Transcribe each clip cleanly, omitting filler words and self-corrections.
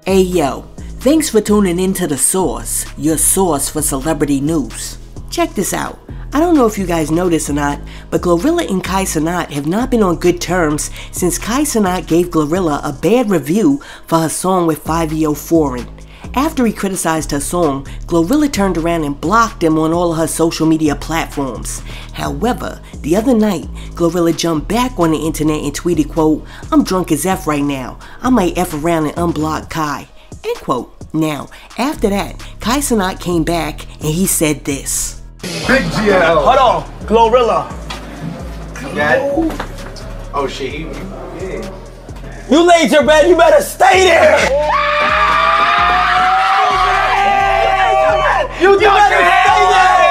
Hey yo, thanks for tuning into The Source, your source for celebrity news. Check this out. I don't know if you guys know this or not, but Glorilla and Kai Cenat have not been on good terms since Kai Cenat gave Glorilla a bad review for her song with 5EO Foreign. After he criticized her song, Glorilla turned around and blocked him on all of her social media platforms. However, the other night, Glorilla jumped back on the internet and tweeted, quote, "I'm drunk as F right now. I might F around and unblock Kai," end quote. Now, after that, Kai Cenat came back and he said this. Big GL. Hold on, Glorilla. Got it? Oh shit, yeah. You laid your bed, you better stay there. You better stay there.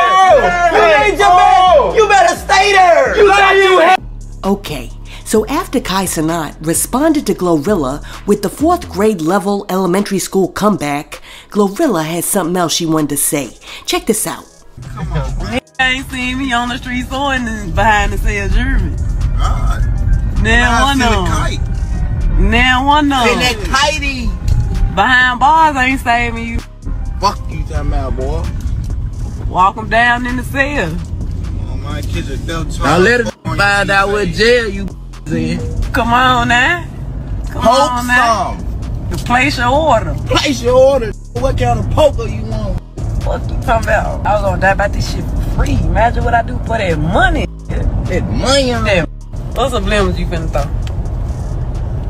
You laid your bed, you better stay there. You thought you had. Okay, so after Kai Cenat responded to Glorilla with the 4th grade level elementary school comeback, Glorilla had something else she wanted to say. Check this out. Come on, bro. I ain't seen me on the streets or behind the sales German. God. Now one of them. Now one of them. that kitey. Behind bars ain't saving you. Fuck you talking about, boy. Walk them down in the cell. Oh, my kids are dumb. Now let it find out what jail you in. Come on now. Come on now. Hope some. Place your order. Place your order. What kind of poker you want? What you talking about? I was gonna die about this shit for free. Imagine what I do for that money. That money on Damn. What's the lemons you finna throw?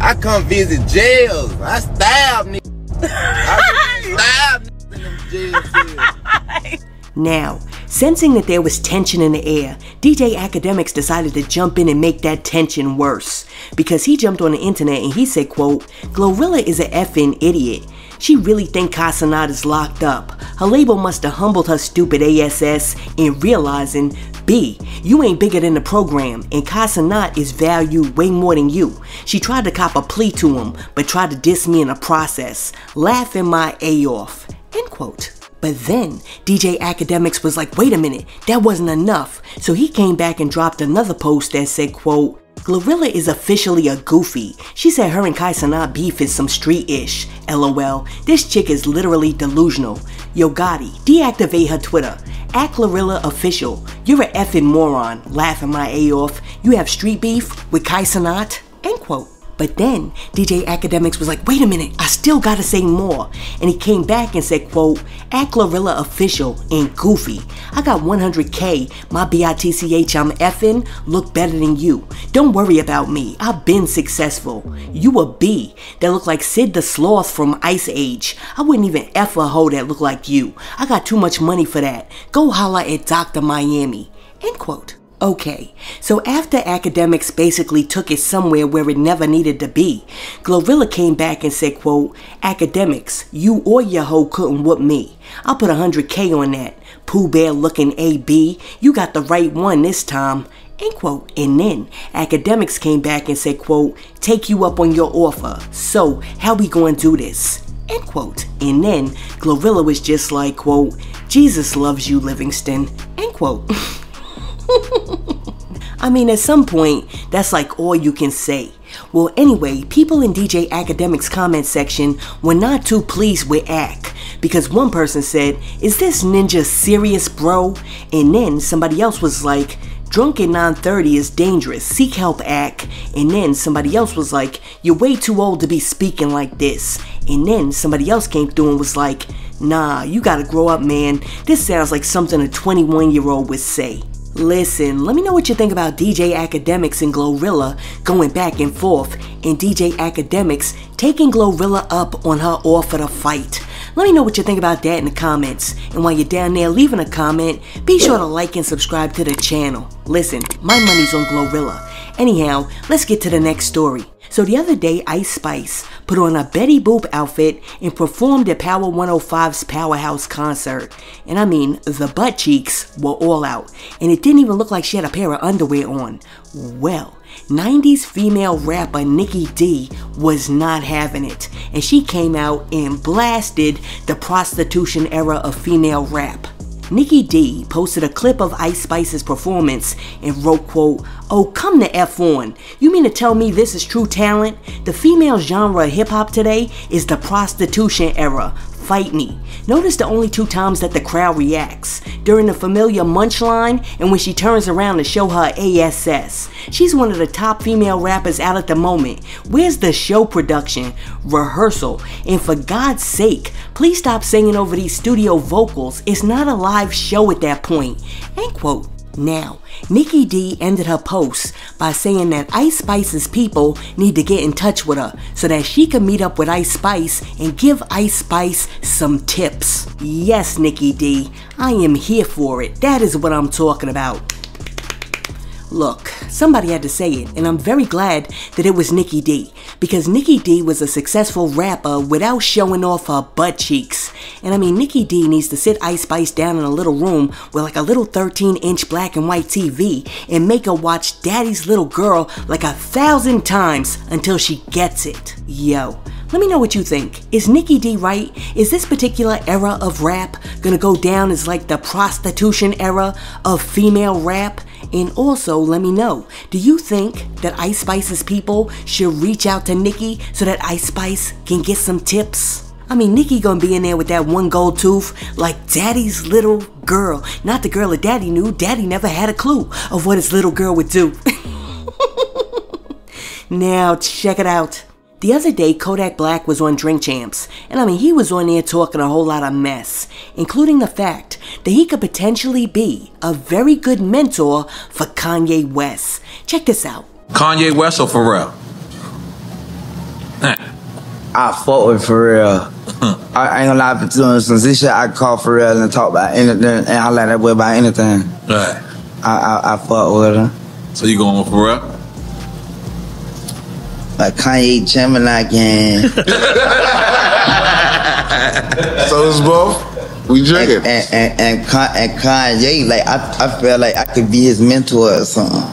I come visit jails. I stab niggas. I stab niggas in them jail cells. Now, sensing that there was tension in the air, DJ Academics decided to jump in and make that tension worse. Because he jumped on the internet and he said, quote, "Glorilla is a effing idiot. She really think Kai Cenat is locked up. Her label must have humbled her stupid ass in realizing, B, you ain't bigger than the program and Kai Cenat is valued way more than you. She tried to cop a plea to him, but tried to diss me in the process, laughing my A off," end quote. But then, DJ Academics was like, wait a minute, that wasn't enough. So he came back and dropped another post that said, quote, "Glorilla is officially a goofy. She said her and Kai Cenat beef is some street-ish. LOL, this chick is literally delusional. Yo Gotti, deactivate her Twitter. At Glorilla official. You're a effing moron. Laughing my A off. You have street beef with Kai Cenat?" End quote. But then, DJ Academics was like, wait a minute, I still gotta say more. And he came back and said, quote, "At Glorilla official and goofy. I got 100K, my BITCH I'm effing, look better than you. Don't worry about me, I've been successful. You a B that look like Sid the Sloth from Ice Age. I wouldn't even F a hoe that look like you. I got too much money for that. Go holla at Dr. Miami," end quote. Okay, so after Academics basically took it somewhere where it never needed to be, Glorilla came back and said, quote, "Academics, you or your hoe couldn't whoop me. I'll put 100K on that. Pooh Bear looking AB, you got the right one this time," end quote. And then Academics came back and said, quote, "Take you up on your offer. So how we gonna do this?" End quote. And then Glorilla was just like, quote, "Jesus loves you, Livingston," end quote. I mean, at some point, that's like all you can say. Well, anyway, people in DJ Academics' comment section were not too pleased with Ac, because one person said, "Is this ninja serious, bro?" And then somebody else was like, "Drunk at 9:30 is dangerous, seek help, Ac." And then somebody else was like, "You're way too old to be speaking like this." And then somebody else came through and was like, "Nah, you gotta grow up, man. This sounds like something a 21-year-old would say." Listen, let me know what you think about DJ Academics and Glorilla going back and forth, and DJ Academics taking Glorilla up on her offer to fight. Let me know what you think about that in the comments. And while you're down there leaving a comment, be sure to like and subscribe to the channel. Listen, my money's on Glorilla. Anyhow, let's get to the next story. So the other day, Ice Spice put on a Betty Boop outfit and performed at Power 105's Powerhouse concert. And I mean, the butt cheeks were all out. And it didn't even look like she had a pair of underwear on. Well, 90s female rapper Nicki D was not having it. And she came out and blasted the prostitution era of female rap. Nicki D posted a clip of Ice Spice's performance and wrote, quote, "Oh, come the F on. You mean to tell me this is true talent? The female genre of hip-hop today is the prostitution era. Fight me." Notice the only two times that the crowd reacts: during the familiar munch line and when she turns around to show her ASS. She's one of the top female rappers out at the moment. Where's the show production, rehearsal, and for God's sake, please stop singing over these studio vocals. It's not a live show at that point. End quote. Now, Nicki D ended her post by saying that Ice Spice's people need to get in touch with her so that she can meet up with Ice Spice and give Ice Spice some tips. Yes, Nicki D, I am here for it. That is what I'm talking about. Look, somebody had to say it, and I'm very glad that it was Nicki D, because Nicki D was a successful rapper without showing off her butt cheeks. And I mean, Nicki D needs to sit Ice Spice down in a little room with like a little 13-inch black and white TV and make her watch Daddy's Little Girl like 1,000 times until she gets it. Yo, let me know what you think. Is Nicki D right? Is this particular era of rap gonna go down as like the prostitution era of female rap? And also, let me know, do you think that Ice Spice's people should reach out to Nicki so that Ice Spice can get some tips? I mean, Nicki gonna be in there with that one gold tooth like Daddy's little girl. Not the girl that Daddy knew. Daddy never had a clue of what his little girl would do. Now, check it out. The other day, Kodak Black was on Drink Champs, and I mean, he was on there talking a whole lot of mess, including the fact that he could potentially be a very good mentor for Kanye West. Check this out. Kanye West or Pharrell? I fuck with Pharrell. I ain't gonna lie, for doing some shit, I call Pharrell and talk about anything, and I like that boy about anything. Right. I fuck with him. So you going with Pharrell? Like Kanye Gemini gang. So it's both. We drinking. And Kanye, like I feel like I could be his mentor or something.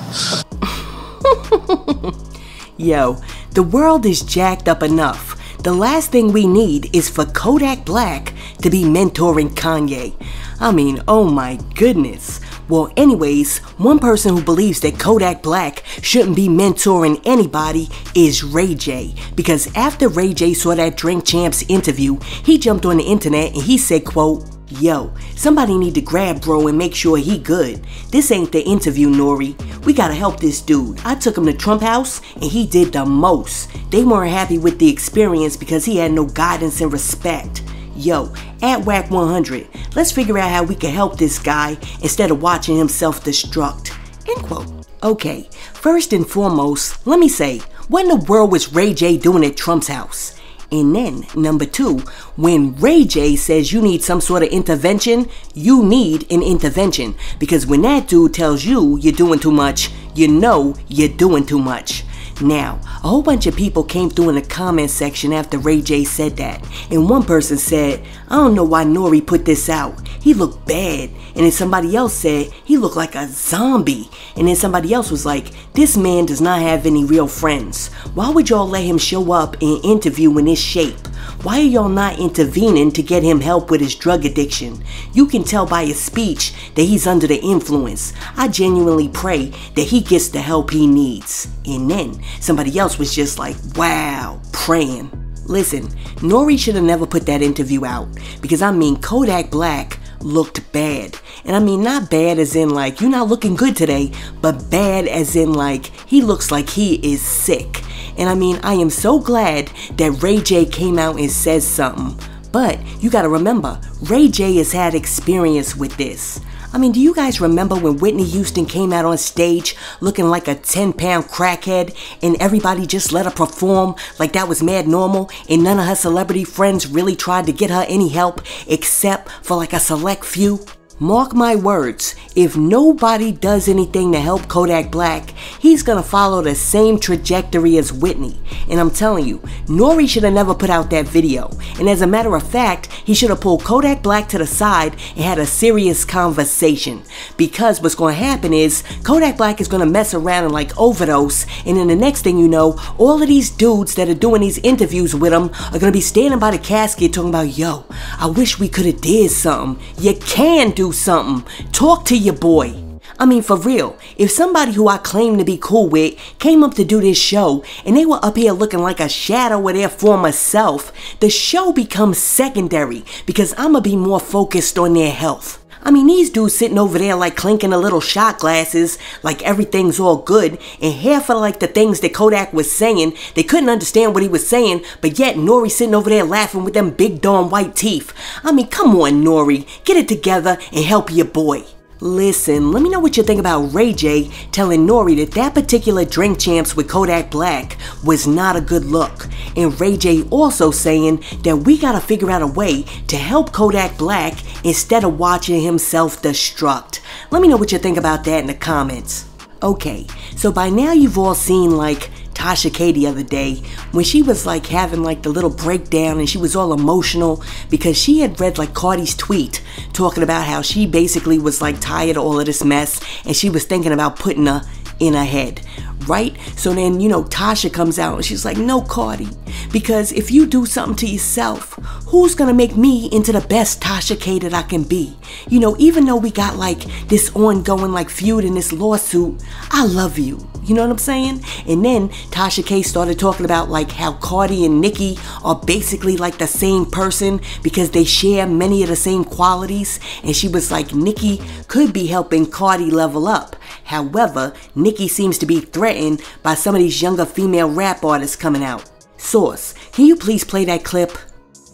Yo, the world is jacked up enough. The last thing we need is for Kodak Black to be mentoring Kanye. I mean, oh my goodness. Well, anyways, one person who believes that Kodak Black shouldn't be mentoring anybody is Ray J. Because after Ray J saw that Drink Champs interview, he jumped on the internet and he said, quote, "Yo, somebody need to grab bro and make sure he good. This ain't the interview, Nori. We gotta help this dude. I took him to Trump House and he did the most. They weren't happy with the experience because he had no guidance and respect. Yo, at WAC 100, let's figure out how we can help this guy instead of watching him self-destruct." End quote. Okay, first and foremost, let me say, what in the world was Ray J doing at Trump's house? And then, number two, when Ray J says you need some sort of intervention, you need an intervention. Because when that dude tells you you're doing too much, you know you're doing too much. Now, a whole bunch of people came through in the comment section after Ray J said that, and one person said, "I don't know why Nori put this out. He looked bad." And then somebody else said, "He looked like a zombie." And then somebody else was like, "This man does not have any real friends. Why would y'all let him show up and interview in this shape? Why are y'all not intervening to get him help with his drug addiction? You can tell by his speech that he's under the influence. I genuinely pray that he gets the help he needs." And then somebody else was just like, "Wow, praying." Listen, Nori should have never put that interview out, because I mean, Kodak Black looked bad. And I mean, not bad as in like, you're not looking good today, but bad as in like, he looks like he is sick. And I mean, I am so glad that Ray J came out and says something. But you gotta remember, Ray J has had experience with this. I mean, do you guys remember when Whitney Houston came out on stage looking like a 10-pound crackhead and everybody just let her perform like that was mad normal, and none of her celebrity friends really tried to get her any help except for like a select few? Mark my words, if nobody does anything to help Kodak Black, he's gonna follow the same trajectory as Whitney. And I'm telling you, Nori should have never put out that video. And as a matter of fact, he should have pulled Kodak Black to the side and had a serious conversation. Because what's gonna happen is, Kodak Black is gonna mess around and like overdose, and then the next thing you know, all of these dudes that are doing these interviews with him are gonna be standing by the casket talking about, "Yo, I wish we could have did something." You can do do something, talk to your boy. I mean, for real, if somebody who I claim to be cool with came up to do this show and they were up here looking like a shadow of their former self, the show becomes secondary because I'ma be more focused on their health. I mean, these dudes sitting over there like clinking the little shot glasses like everything's all good, and half of like the things that Kodak was saying, they couldn't understand what he was saying, but yet Nori sitting over there laughing with them big darn white teeth. I mean, come on, Nori, get it together and help your boy. Listen, let me know what you think about Ray J telling Nori that that particular Drink Champs with Kodak Black was not a good look. And Ray J also saying that we gotta figure out a way to help Kodak Black instead of watching him self-destruct. Let me know what you think about that in the comments. Okay, so by now you've all seen like Tasha K the other day when she was like having like the little breakdown and she was all emotional because she had read like Cardi's tweet talking about how she basically was like tired of all of this mess and she was thinking about putting her in her head, right? So then, you know, Tasha comes out and she's like, no, Cardi, because if you do something to yourself, who's gonna make me into the best Tasha K that I can be? You know, even though we got like this ongoing like feud in this lawsuit, I love you. You know what I'm saying? And then Tasha K started talking about like how Cardi and Nicki are basically like the same person because they share many of the same qualities. And she was like, Nicki could be helping Cardi level up. However, Nicki seems to be threatened by some of these younger female rap artists coming out. Source, can you please play that clip?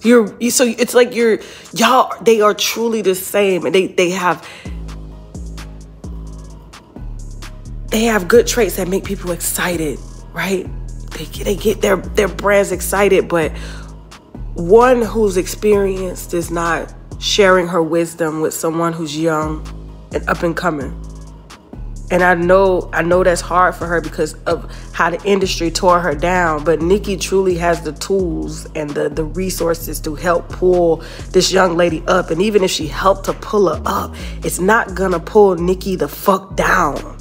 So it's like y'all, they are truly the same, and they have good traits that make people excited, right? They get their brands excited, but one who's experienced is not sharing her wisdom with someone who's young and up and coming. And I know that's hard for her because of how the industry tore her down, but Nicki truly has the tools and the resources to help pull this young lady up. And even if she helped to pull her up, it's not gonna pull Nicki the fuck down.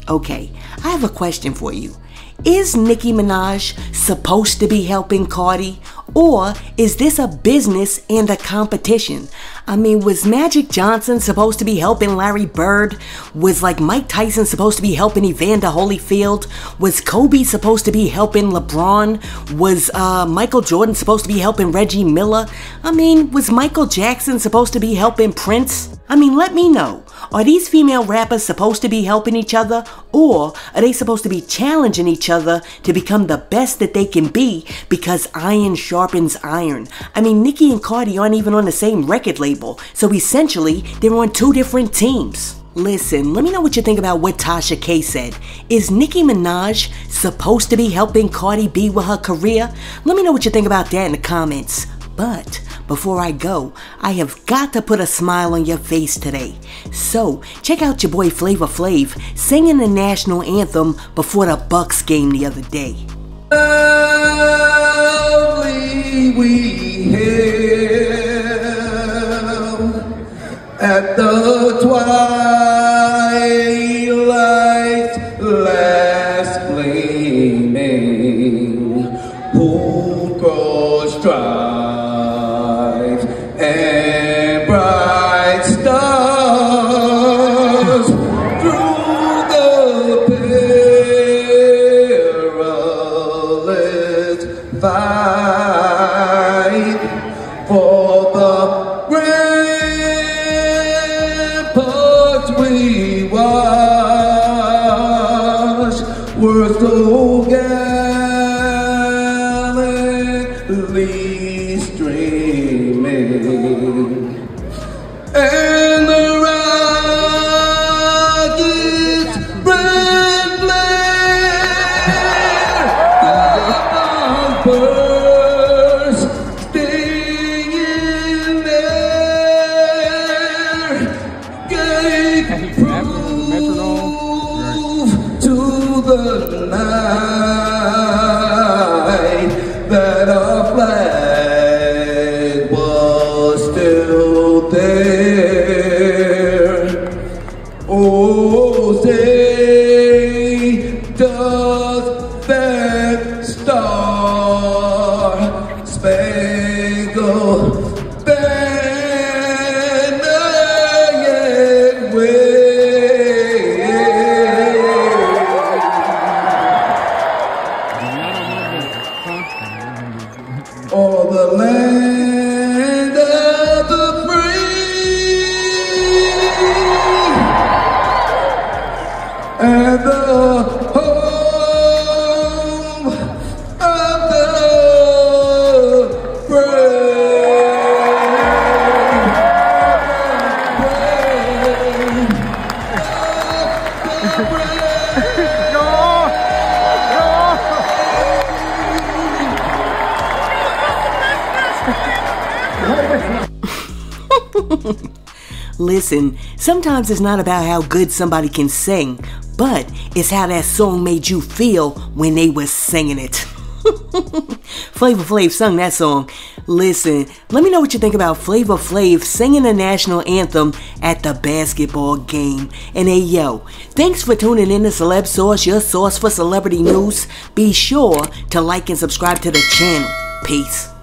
Okay, I have a question for you. Is Nicki Minaj supposed to be helping Cardi? Or is this a business and a competition? I mean, was Magic Johnson supposed to be helping Larry Bird? Was like Mike Tyson supposed to be helping Evander Holyfield? Was Kobe supposed to be helping LeBron? Was Michael Jordan supposed to be helping Reggie Miller? I mean, was Michael Jackson supposed to be helping Prince? I mean, let me know. Are these female rappers supposed to be helping each other? Or are they supposed to be challenging each other to become the best that they can be because iron sharpens iron? I mean, Nicki and Cardi aren't even on the same record label, so essentially they're on two different teams. Listen, let me know what you think about what Tasha K said. Is Nicki Minaj supposed to be helping Cardi B with her career? Let me know what you think about that in the comments. But before I go, I have got to put a smile on your face today. So check out your boy Flavor Flav singing the national anthem before the Bucks game the other day. We hail at the twilight's last gleaming, who cross strife and bright stars through the perilous fight for the ramparts we watched were so gallantly streaming, and the rockets' red flare bursting in air gave proof to the night that our flag was still there. Oh, say does that star-spangled banner or the land of the free, and the home of the brave. Listen, sometimes it's not about how good somebody can sing, but it's how that song made you feel when they were singing it. Flavor Flav sung that song. Listen, let me know what you think about Flavor Flav singing the national anthem at the basketball game. And hey yo, thanks for tuning in to Celeb Source, your source for celebrity news. Be sure to like and subscribe to the channel. Peace.